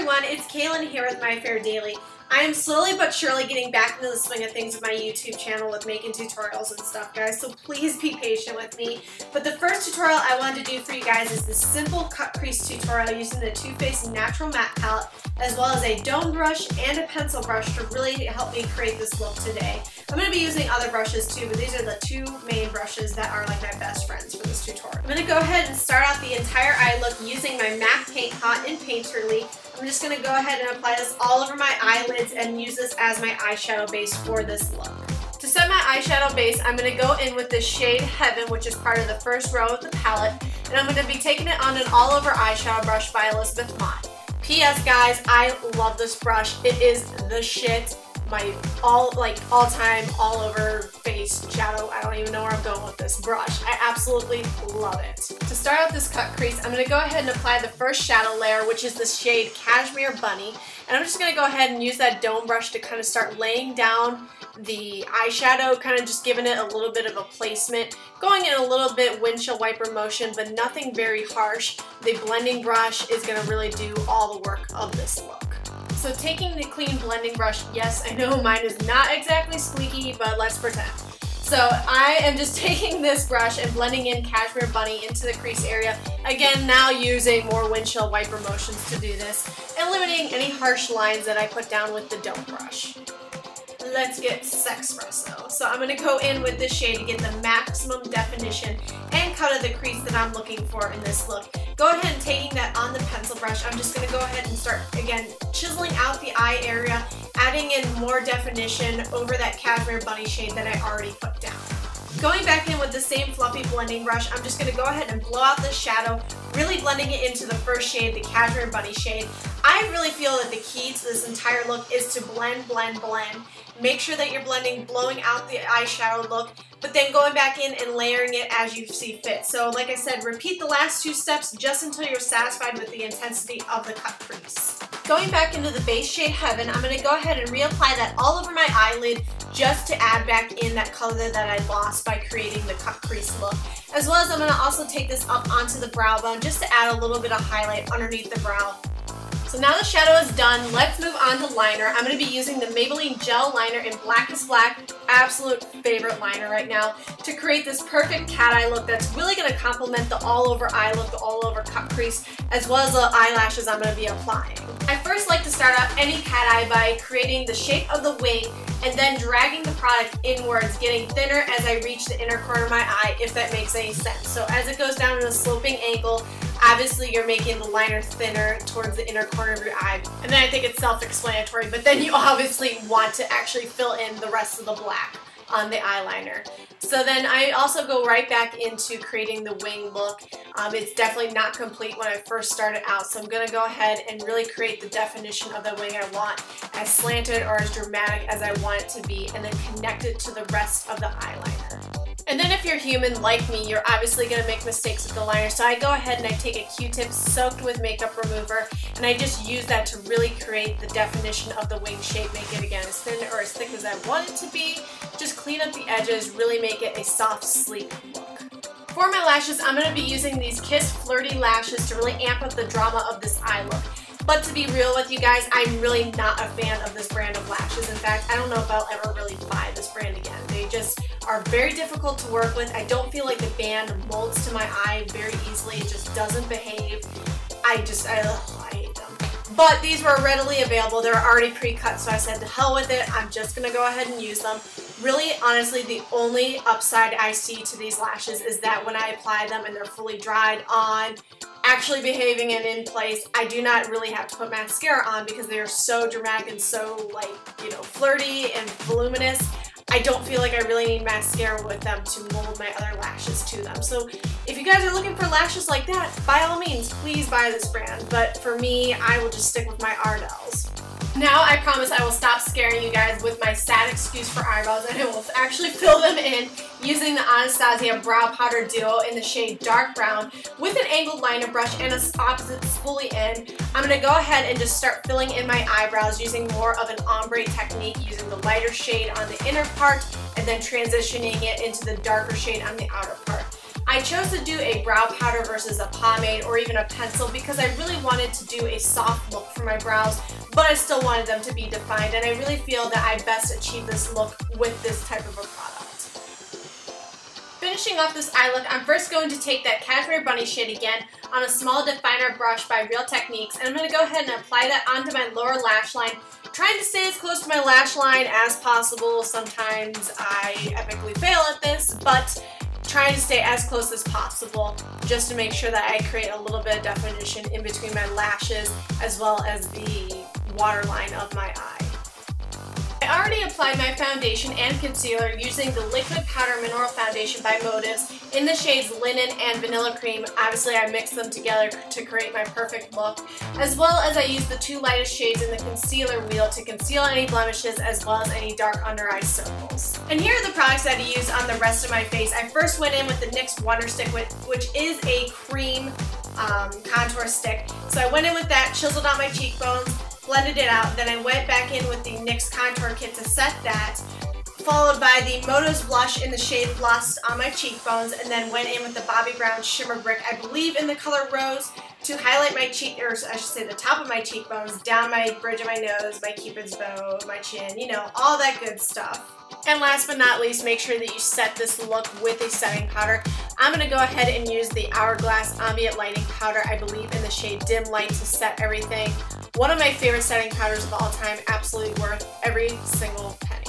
everyone, it's Kaylin here with My Fair Daily. I am slowly but surely getting back into the swing of things with my YouTube channel with making tutorials and stuff, guys, so please be patient with me. But the first tutorial I wanted to do for you guys is this simple cut crease tutorial using the Too Faced Natural Matte Palette, as well as a dome brush and a pencil brush to really help me create this look today. I'm going to be using other brushes too, but these are the two main brushes that are like my best friends for this tutorial. I'm going to go ahead and start out the entire eye look using my MAC Paint Pot and Painterly. I'm just going to go ahead and apply this all over my eyelids and use this as my eyeshadow base for this look. To set my eyeshadow base, I'm going to go in with the shade Heaven, which is part of the first row of the palette, and I'm going to be taking it on an all-over eyeshadow brush by Elizabeth Mott. P.S. guys, I love this brush. It is the shit. My all-time, all-over face shadow. I don't even know where I'm going with this brush. I absolutely love it. To start out this cut crease, I'm going to go ahead and apply the first shadow layer, which is the shade Cashmere Bunny. And I'm just going to go ahead and use that dome brush to kind of start laying down the eyeshadow, kind of just giving it a little bit of a placement, going in a little bit windshield wiper motion, but nothing very harsh. The blending brush is going to really do all the work of this look. So taking the clean blending brush, yes, I know mine is not exactly squeaky, but let's pretend. So I am just taking this brush and blending in Cashmere Bunny into the crease area. Again, now using more windshield wiper motions to do this, and limiting any harsh lines that I put down with the dome brush. Let's get Sexpresso. So I'm going to go in with this shade to get the maximum definition and cut of the crease that I'm looking for in this look. Go ahead and taking that on the pencil brush, I'm just going to go ahead and start, again, chiseling out the eye area, adding in more definition over that Cashmere Bunny shade that I already put down. Going back in with the same fluffy blending brush, I'm just going to go ahead and blow out the shadow, really blending it into the first shade, the Cashmere Bunny shade. I really feel that the key to this entire look is to blend, blend, blend. Make sure that you're blending, blowing out the eyeshadow look, but then going back in and layering it as you see fit. So like I said, repeat the last two steps just until you're satisfied with the intensity of the cut crease. Going back into the base shade Heaven, I'm going to go ahead and reapply that all over my eyelid just to add back in that color that I lost by creating the cut crease look. As well as I'm going to also take this up onto the brow bone just to add a little bit of highlight underneath the brow. So now the shadow is done, let's move on to liner. I'm going to be using the Maybelline Gel Liner in Blackest Black, absolute favorite liner right now, to create this perfect cat eye look that's really going to complement the all-over eye look, the all-over cut crease, as well as the eyelashes I'm going to be applying. I first like to start out any cat eye by creating the shape of the wing and then dragging the product inwards, getting thinner as I reach the inner corner of my eye, if that makes any sense. So as it goes down in a sloping angle, obviously you're making the liner thinner towards the inner corner of your eye. And then I think it's self-explanatory, but then you obviously want to actually fill in the rest of the black on the eyeliner. So then I also go right back into creating the wing look. It's definitely not complete when I first started out, so I'm going to go ahead and really create the definition of the wing I want, as slanted or as dramatic as I want it to be, and then connect it to the rest of the eyeliner. And then if you're human like me, you're obviously going to make mistakes with the liner, so I go ahead and I take a Q-tip soaked with makeup remover, and I just use that to really create the definition of the wing shape, make it again as thin or as thick as I want it to be, just clean up the edges, really make it a soft, sleek look. For my lashes, I'm going to be using these Kiss Flirty lashes to really amp up the drama of this eye look. But to be real with you guys, I'm really not a fan of this brand of lashes. In fact, I don't know if I'll ever really buy this brand again. They just are very difficult to work with. I don't feel like the band molds to my eye very easily. It just doesn't behave. I hate them. But these were readily available. They're already pre-cut, so I said to hell with it. I'm just going to go ahead and use them. Really, honestly, the only upside I see to these lashes is that when I apply them and they're fully dried on, actually behaving and in place, I do not really have to put mascara on because they are so dramatic and so, like, you know, flirty and voluminous. I don't feel like I really need mascara with them to mold my other lashes to them. So if you guys are looking for lashes like that, by all means, please buy this brand. But for me, I will just stick with my Ardell's. Now I promise I will stop scaring you guys with my sad excuse for eyebrows, and I will actually fill them in using the Anastasia Brow Powder Duo in the shade Dark Brown with an angled liner brush and an opposite spoolie end. I'm going to go ahead and just start filling in my eyebrows using more of an ombre technique, using the lighter shade on the inner part and then transitioning it into the darker shade on the outer part. I chose to do a brow powder versus a pomade or even a pencil because I really wanted to do a soft look for my brows, but I still wanted them to be defined, and I really feel that I best achieve this look with this type of a product. Finishing off this eye look, I'm first going to take that Cashmere Bunny shade again on a small definer brush by Real Techniques, and I'm going to go ahead and apply that onto my lower lash line, trying to stay as close to my lash line as possible. Sometimes I epically fail at this, but trying to stay as close as possible just to make sure that I create a little bit of definition in between my lashes as well as the waterline of my eye. I already applied my foundation and concealer using the Liquid Powder Mineral Foundation by Motives in the shades Linen and Vanilla Cream. Obviously, I mixed them together to create my perfect look, as well as I used the two lightest shades in the concealer wheel to conceal any blemishes as well as any dark under eye circles. And here are the products that I used on the rest of my face. I first went in with the NYX Wonder Stick, which is a cream contour stick. So I went in with that, chiseled out my cheekbones, blended it out, then I went back in with the NYX Contour Kit to set that, followed by the Motives blush in the shade Lust on my cheekbones, and then went in with the Bobbi Brown Shimmer Brick, I believe in the color Rose, to highlight my cheek, or I should say the top of my cheekbones, down my bridge of my nose, my cupid's bow, my chin, you know, all that good stuff. And last but not least, make sure that you set this look with a setting powder. I'm going to go ahead and use the Hourglass Ambient Lighting Powder, I believe in the shade Dim Light, to set everything. One of my favorite setting powders of all time, absolutely worth every single penny.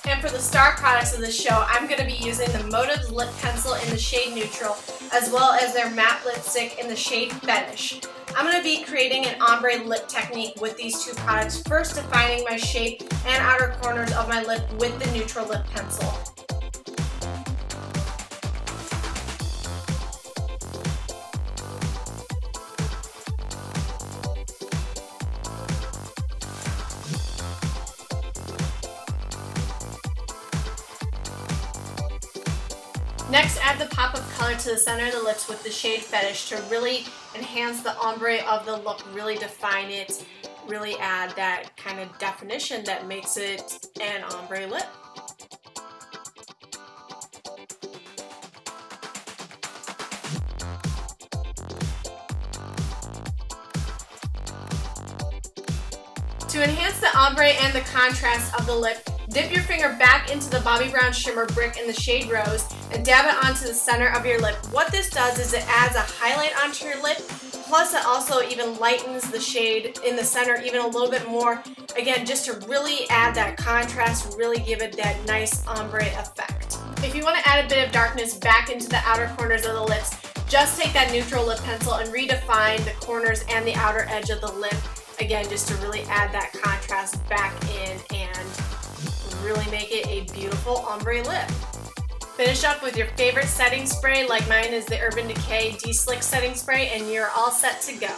And for the star products of the show, I'm going to be using the Motives Lip Pencil in the shade Neutral, as well as their matte lipstick in the shade Fetish. I'm going to be creating an ombre lip technique with these two products, first defining my shape and outer corners of my lip with the Neutral Lip Pencil. Next, add the pop of color to the center of the lips with the shade Fetish to really enhance the ombre of the look, really define it, really add that kind of definition that makes it an ombre lip. To enhance the ombre and the contrast of the lip, dip your finger back into the Bobbi Brown Shimmer Brick in the shade Rose and dab it onto the center of your lip. What this does is it adds a highlight onto your lip, plus it also even lightens the shade in the center even a little bit more, again, just to really add that contrast, really give it that nice ombre effect. If you want to add a bit of darkness back into the outer corners of the lips, just take that Neutral Lip Pencil and redefine the corners and the outer edge of the lip, again, just to really add that contrast back in and really make it a beautiful ombre lip. Finish up with your favorite setting spray, like mine is the Urban Decay De-Slick Setting Spray, and you're all set to go.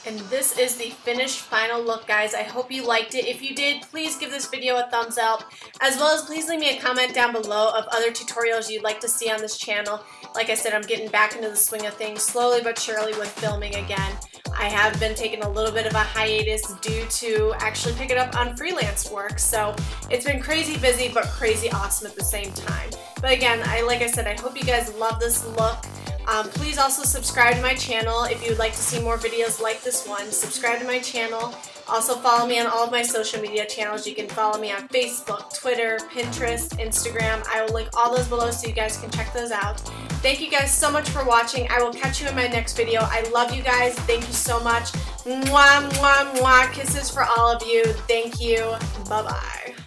And this is the finished final look, guys. I hope you liked it. If you did, please give this video a thumbs up, as well as please leave me a comment down below of other tutorials you'd like to see on this channel. Like I said, I'm getting back into the swing of things slowly but surely with filming again. I have been taking a little bit of a hiatus due to actually picking up on freelance work, so it's been crazy busy but crazy awesome at the same time. But again, like I said, I hope you guys love this look. Please also subscribe to my channel if you would like to see more videos like this one. Subscribe to my channel. Also follow me on all of my social media channels. You can follow me on Facebook, Twitter, Pinterest, Instagram. I will link all those below so you guys can check those out. Thank you guys so much for watching. I will catch you in my next video. I love you guys. Thank you so much. Mwah, mwah, mwah. Kisses for all of you. Thank you. Bye-bye.